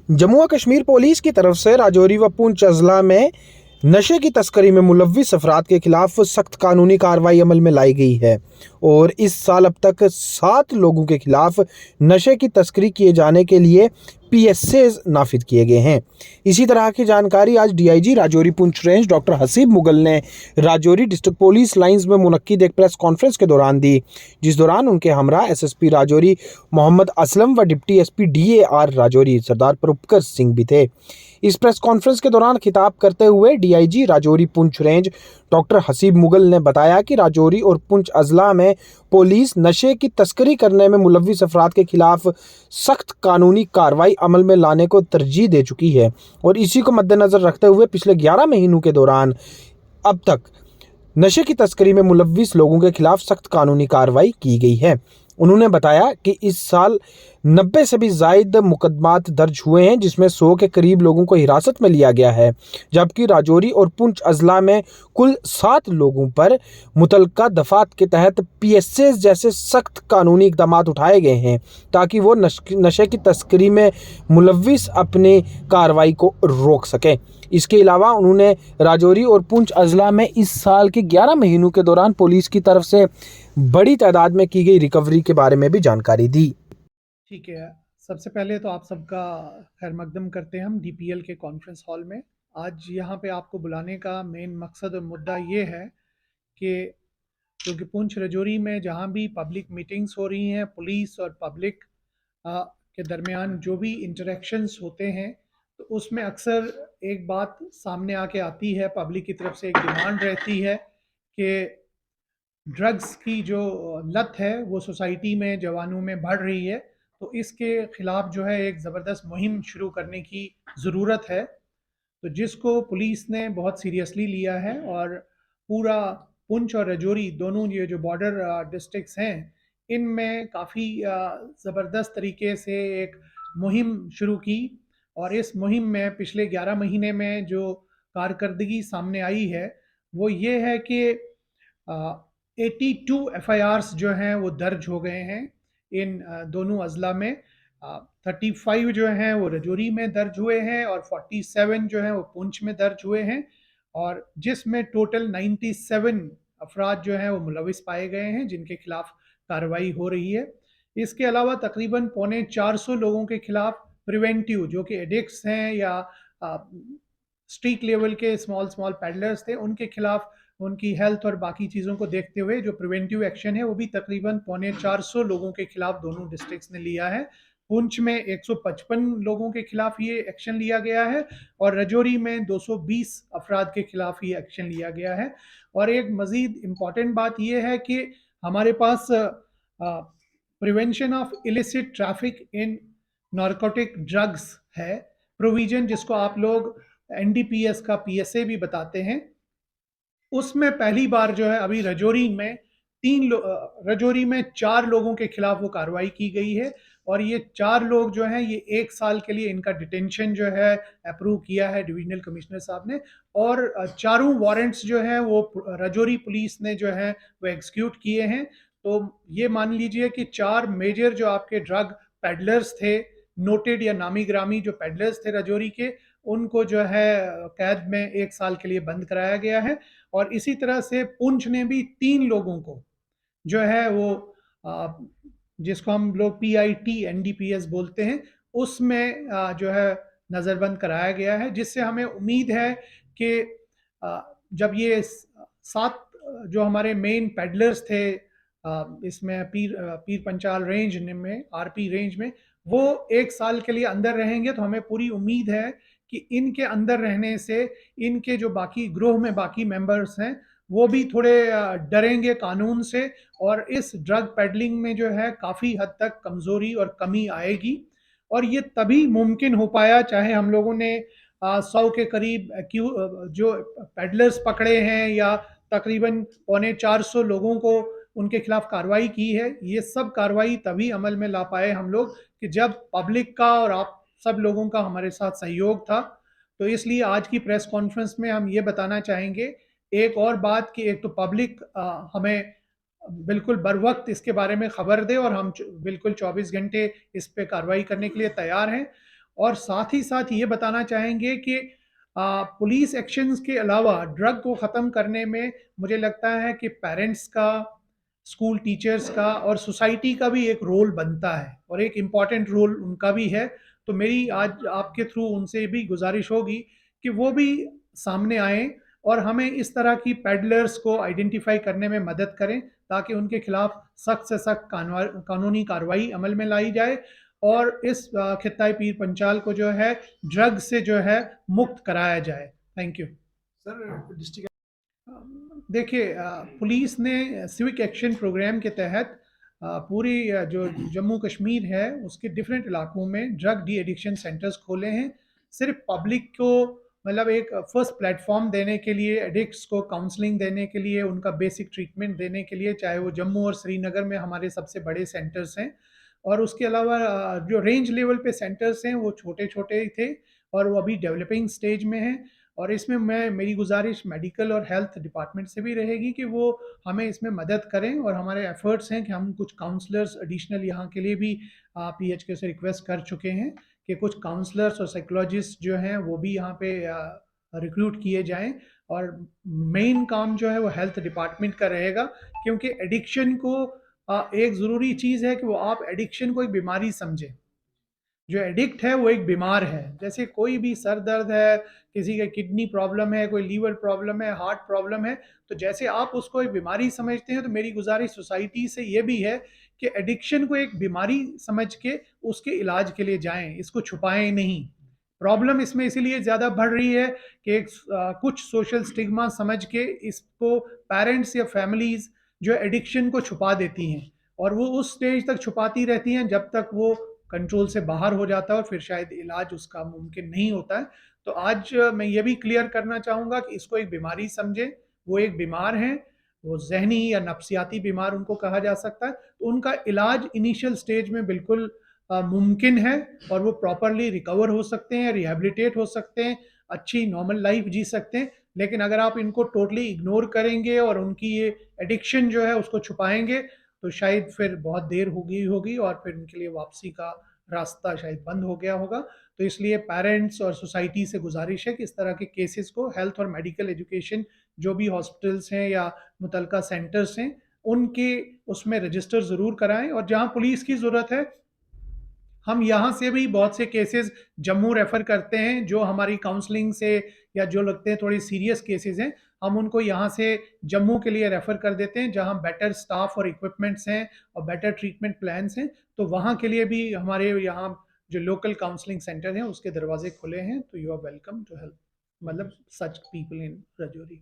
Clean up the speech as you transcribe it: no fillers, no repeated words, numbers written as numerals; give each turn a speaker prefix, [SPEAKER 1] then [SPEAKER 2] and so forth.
[SPEAKER 1] जम्मू व कश्मीर पुलिस की तरफ से राजौरी व पुंछ अजला में नशे की तस्करी में मुलव्विस अफराद के खिलाफ सख्त कानूनी कार्रवाई अमल में लाई गई है और इस साल अब तक 7 लोगों के खिलाफ नशे की तस्करी किए जाने के लिए पीएसएज नाफिज किए गए हैं। इसी तरह की जानकारी आज DIG Rajouri Poonch range doctor Haseeb Mughal ने राजौरी डिस्ट्रिक्ट पुलिस लाइंस में मुनक्किद एक प्रेस कॉन्फ्रेंस के दौरान दी, जिस दौरान उनके हमरा एसएसपी राजौरी मोहम्मद असलम व डिप्टी एसपी डीएआर राजौरी सरदार परूपकर सिंह भी थे। इस प्रेस कॉन्फ्रेंस के दौरान खिताब करते हुए DIG Rajouri Poonch range doctor Haseeb Mughal ने बताया कि राजौरी और पुंछ अजला में पुलिस नशे की तस्करी करने में मुलव्विस अफराद के खिलाफ सख्त कानूनी कार्रवाई अमल में लाने को तरजीह दे चुकी है और इसी को मद्देनजर रखते हुए पिछले 11 महीनों के दौरान अब तक नशे की तस्करी में मुलव्विस लोगों के खिलाफ सख्त कानूनी कार्रवाई की गई है। उन्होंने बताया कि इस साल 90 से भी ज़ायद मुकदमात दर्ज हुए हैं, जिसमें 100 के करीब लोगों को हिरासत में लिया गया है, जबकि राजौरी और पुंछ अजला में कुल 7 लोगों पर मुतलका दफात के तहत पीएसएस जैसे सख्त कानूनी इकदाम उठाए गए हैं ताकि वो नशे की तस्करी में मुलव्विस अपनी कार्रवाई को रोक सकें। इसके अलावा उन्होंने राजौरी और पुंछ अजला में इस साल के 11 महीनों के दौरान पुलिस की तरफ से बड़ी तादाद में की गई रिकवरी के बारे में भी जानकारी दी।
[SPEAKER 2] ठीक है, सबसे पहले तो आप सबका खैर मकदम करते हैं हम डीपीएल के कॉन्फ्रेंस हॉल में। आज यहाँ पे आपको बुलाने का मेन मकसद और मुद्दा ये है कि क्योंकि पुंछ राजौरी में जहाँ भी पब्लिक मीटिंग्स हो रही हैं, पुलिस और पब्लिक के दरमियान जो भी इंटरेक्शंस होते हैं, तो उसमें अक्सर एक बात सामने आके आती है, पब्लिक की तरफ से एक डिमांड रहती है कि ड्रग्स की जो लत है वो सोसाइटी में जवानों में बढ़ रही है, तो इसके खिलाफ जो है एक ज़बरदस्त मुहिम शुरू करने की ज़रूरत है। तो जिसको पुलिस ने बहुत सीरियसली लिया है और पूरा पुंछ और राजौरी दोनों ये जो बॉर्डर डिस्ट्रिक्ट्स हैं, इनमें काफ़ी ज़बरदस्त तरीके से एक मुहिम शुरू की और इस मुहिम में पिछले 11 महीने में जो कारकर्दगी सामने आई है वो ये है कि 82 एफआईआर्स जो हैं वो दर्ज हो गए हैं इन दोनों अजला में। 35 जो हैं वो राजौरी में दर्ज हुए हैं और 47 जो हैं वो पुंछ में दर्ज हुए हैं और जिसमें टोटल 97 अफराद जो हैं वो मुलविस पाए गए हैं जिनके खिलाफ कार्रवाई हो रही है। इसके अलावा तकरीबन 450 लोगों के खिलाफ प्रिवेंटिव जो कि एडिक्ट्स हैं या स्ट्रीट लेवल के स्मॉल स्मॉल पैडलर्स थे उनके खिलाफ उनकी हेल्थ और बाकी चीज़ों को देखते हुए जो प्रिवेंटिव एक्शन है वो भी तकरीबन 450 लोगों के खिलाफ दोनों डिस्ट्रिक्ट्स ने लिया है। पुंछ में 155 लोगों के खिलाफ ये एक्शन लिया गया है और राजौरी में 220 अफराद के खिलाफ ये एक्शन लिया गया है। और एक मज़ीद इम्पॉर्टेंट बात ये है कि हमारे पास prevention of illicit traffic in narcotic drugs है प्रोविजन, जिसको आप लोग एनडीपीएस का पीएसए भी बताते हैं। उसमें पहली बार जो है अभी राजौरी में 4 लोगों के खिलाफ वो कार्रवाई की गई है और ये 4 लोग जो हैं ये 1 साल के लिए इनका डिटेंशन जो है अप्रूव किया है डिविजनल कमिश्नर साहब ने और चारों वारंट्स जो हैं वो राजौरी पुलिस ने जो है वो एग्जीक्यूट किए हैं। तो ये मान लीजिए कि 4 मेजर जो आपके ड्रग पेडलर्स थे, नोटेड या नामी ग्रामी जो पेडलर्स थे राजौरी के, उनको जो है कैद में 1 साल के लिए बंद कराया गया है। और इसी तरह से पुंछ ने भी 3 लोगों को जो है वो जिसको हम लोग पीआईटी एनडीपीएस बोलते हैं उसमें जो है नज़रबंद कराया गया है, जिससे हमें उम्मीद है कि जब ये 7 जो हमारे मेन पेडलर्स थे इसमें पीर पंचाल रेंज में आरपी रेंज में वो 1 साल के लिए अंदर रहेंगे, तो हमें पूरी उम्मीद है कि इनके अंदर रहने से इनके जो बाकी ग्रोह में बाकी मेंबर्स हैं वो भी थोड़े डरेंगे कानून से और इस ड्रग पेडलिंग में जो है काफ़ी हद तक कमज़ोरी और कमी आएगी। और ये तभी मुमकिन हो पाया चाहे हम लोगों ने 100 के करीब जो पेडलर्स पकड़े हैं या तकरीबन 450 लोगों को उनके खिलाफ कार्रवाई की है। ये सब कार्रवाई तभी अमल में ला पाए हम लोग कि जब पब्लिक का और आप सब लोगों का हमारे साथ सहयोग था। तो इसलिए आज की प्रेस कॉन्फ्रेंस में हम ये बताना चाहेंगे एक और बात कि एक तो पब्लिक हमें बिल्कुल बर वक्त इसके बारे में खबर दे और हम बिल्कुल 24 घंटे इस पे कार्रवाई करने के लिए तैयार हैं। और साथ ही साथ ये बताना चाहेंगे कि पुलिस एक्शंस के अलावा ड्रग को ख़त्म करने में मुझे लगता है कि पेरेंट्स का, स्कूल टीचर्स का और सोसाइटी का भी एक रोल बनता है और एक इम्पॉर्टेंट रोल उनका भी है। तो मेरी आज आपके थ्रू उनसे भी गुजारिश होगी कि वो भी सामने आएँ और हमें इस तरह की पेडलर्स को आइडेंटिफाई करने में मदद करें, ताकि उनके खिलाफ सख्त से सख्त कानूनी कार्रवाई अमल में लाई जाए और इस खित्ताई पीर पंचाल को जो है ड्रग से जो है मुक्त कराया जाए। Thank you sir. डिस्ट्रिक्ट देखिए, पुलिस ने सिविक एक्शन प्रोग्राम के तहत पूरी जो जम्मू कश्मीर है उसके डिफरेंट इलाकों में ड्रग डी एडिक्शन सेंटर्स खोले हैं, सिर्फ पब्लिक को मतलब एक फर्स्ट प्लेटफॉर्म देने के लिए, एडिक्ट्स को काउंसलिंग देने के लिए, उनका बेसिक ट्रीटमेंट देने के लिए, चाहे वो जम्मू और श्रीनगर में हमारे सबसे बड़े सेंटर्स हैं। और उसके अलावा जो रेंज लेवल पे सेंटर्स हैं वो छोटे छोटे ही थे और वो अभी डेवलपिंग स्टेज में हैं। और इसमें मेरी गुजारिश मेडिकल और हेल्थ डिपार्टमेंट से भी रहेगी कि वो हमें इसमें मदद करें और हमारे एफर्ट्स हैं कि हम कुछ काउंसलर्स एडिशनल यहाँ के लिए भी पीएचके से रिक्वेस्ट कर चुके हैं कि कुछ काउंसलर्स और साइकोलॉजिस्ट जो हैं वो भी यहाँ पे रिक्रूट किए जाएं। और मेन काम जो है वो हेल्थ डिपार्टमेंट का रहेगा, क्योंकि एडिक्शन को एक ज़रूरी चीज़ है कि वो आप एडिक्शन को एक बीमारी समझें। जो एडिक्ट है वो एक बीमार है, जैसे कोई भी सर दर्द है, किसी का किडनी प्रॉब्लम है, कोई लीवर प्रॉब्लम है, हार्ट प्रॉब्लम है, तो जैसे आप उसको एक बीमारी समझते हैं, तो मेरी गुजारिश सोसाइटी से ये भी है कि एडिक्शन को एक बीमारी समझ के उसके इलाज के लिए जाएं, इसको छुपाएं नहीं। प्रॉब्लम इसमें इसीलिए ज़्यादा बढ़ रही है कि कुछ सोशल स्टिग्मा समझ के इसको पेरेंट्स या फैमिलीज जो एडिक्शन को छुपा देती हैं और वो उस स्टेज तक छुपाती रहती हैं जब तक वो कंट्रोल से बाहर हो जाता है और फिर शायद इलाज उसका मुमकिन नहीं होता है। तो आज मैं ये भी क्लियर करना चाहूँगा कि इसको एक बीमारी समझें, वो एक बीमार हैं, वो ज़हनी या नफ्सियाती बीमार उनको कहा जा सकता है, तो उनका इलाज इनिशियल स्टेज में बिल्कुल मुमकिन है और वो प्रॉपरली रिकवर हो सकते हैं, रिहेबिलिटेट हो सकते हैं, अच्छी नॉर्मल लाइफ जी सकते हैं। लेकिन अगर आप इनको टोटली इग्नोर करेंगे और उनकी ये एडिक्शन जो है उसको छुपाएंगे, तो शायद फिर बहुत देर होगी और फिर उनके लिए वापसी का रास्ता शायद बंद हो गया होगा। तो इसलिए पेरेंट्स और सोसाइटी से गुजारिश है कि इस तरह के केसेस को हेल्थ और मेडिकल एजुकेशन जो भी हॉस्पिटल्स हैं या मुतलका सेंटर्स हैं उनके उसमें रजिस्टर ज़रूर कराएं। और जहां पुलिस की ज़रूरत है, हम यहाँ से भी बहुत से केसेस जम्मू रेफर करते हैं जो हमारी काउंसलिंग से या जो लगते हैं थोड़ी सीरियस केसेस हैं, हम उनको यहाँ से जम्मू के लिए रेफर कर देते हैं जहाँ बेटर स्टाफ और इक्विपमेंट्स हैं और बेटर ट्रीटमेंट प्लान्स हैं। तो वहाँ के लिए भी हमारे यहाँ जो लोकल काउंसलिंग सेंटर हैं उसके दरवाजे खुले हैं। तो you are welcome to help मतलब सच पीपल इन रजौरी।